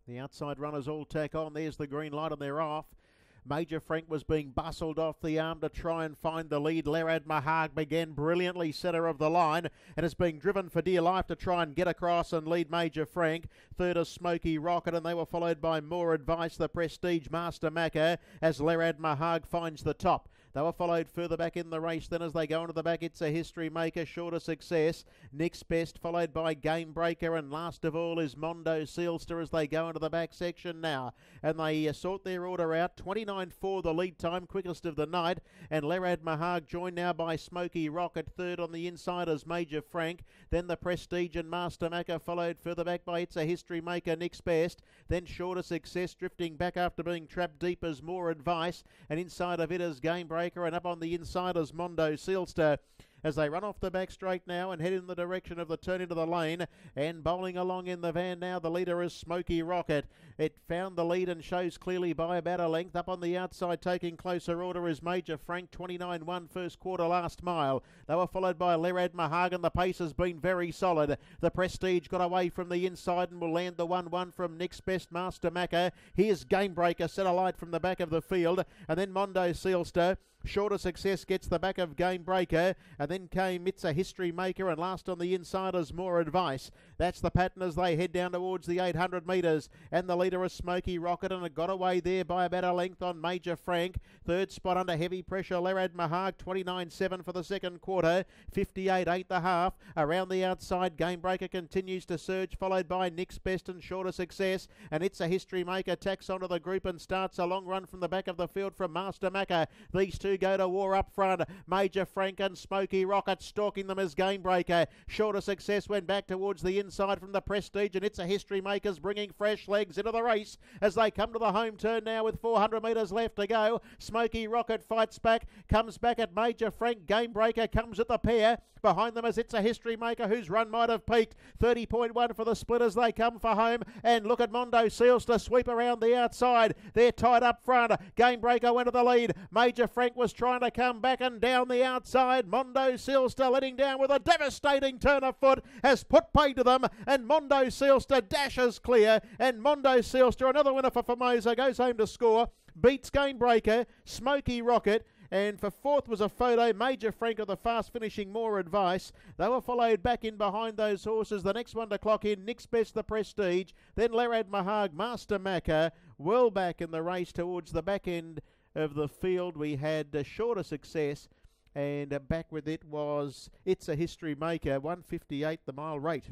The outside runners all tack on. There's the green light and they're off. Major Frank was being bustled off the arm to try and find the lead. Lerad Mahag began brilliantly centre of the line and is being driven for dear life to try and get across and lead Major Frank. Third is Smoky Rocket, and they were followed by More Advice, the Prestige Master Macca, as Lerad Mahag finds the top. They were followed further back in the race. Then as they go into the back, It's a History Maker, Shorter Success. Next Best, followed by Game Breaker. And last of all is Mondo Sealster as they go into the back section now. And they sort their order out. 29.4 the lead time, quickest of the night. And Lerad Mahag joined now by Smoky Rocket. Third on the inside is Major Frank. Then the Prestige and Master Macca, followed further back by It's a History Maker, Next Best. Then Shorter Success, drifting back after being trapped deep as More Advice. And inside of it is Game Breaker. And up on the inside is Mondo Sealster. As they run off the back straight now and head in the direction of the turn into the lane. And bowling along in the van now, the leader is Smoky Rocket. It found the lead and shows clearly by about a length. Up on the outside, taking closer order is Major Frank, 29.1 first quarter last mile. They were followed by Lerad Mahag, and the pace has been very solid. The Prestige got away from the inside and will land the 1-1 from Next Best Master Macca. Here's Game Breaker, set alight from the back of the field. And then Mondo Sealster. Shorter Success gets the back of Game Breaker, and then came It's a History Maker, and last on the inside is More Advice. That's the pattern as they head down towards the 800 metres, and the leader is Smoky Rocket, and it got away there by about a length on Major Frank. Third spot under heavy pressure, Lerad Mahag, 29.7 for the second quarter, 58.8 the half. Around the outside, Game Breaker continues to surge, followed by Next Best and Shorter Success, and It's a History Maker tacks onto the group and starts a long run from the back of the field from Master Macca. These two go to war up front. Major Frank and Smoky Rocket stalking them as Game Breaker. Shorter Success went back towards the inside from the Prestige, and It's a History Makers bringing fresh legs into the race as they come to the home turn now with 400 metres left to go. Smoky Rocket fights back, comes back at Major Frank. Game Breaker comes at the pair. Behind them is It's a History Maker, whose run might have peaked. 30.1 for the split as they come for home. And look at Mondo Seals to sweep around the outside. They're tied up front. Game Breaker went to the lead. Major Frank was trying to come back, and down the outside, Mondo Sealster letting down with a devastating turn of foot has put pay to them, and Mondo Sealster dashes clear, and Mondo Sealster, another winner for Formosa, goes home to score, beats Game Breaker, Smoky Rocket. And for fourth was a photo, Major Frank of the fast finishing More Advice. They were followed back in behind those horses. The next one to clock in, Next Best the Prestige. Then Lerad Mahag, Master Macca. Well back in the race towards the back end of the field, we had Shorter Success. And back with it was It's a History Maker, 158 the mile rate.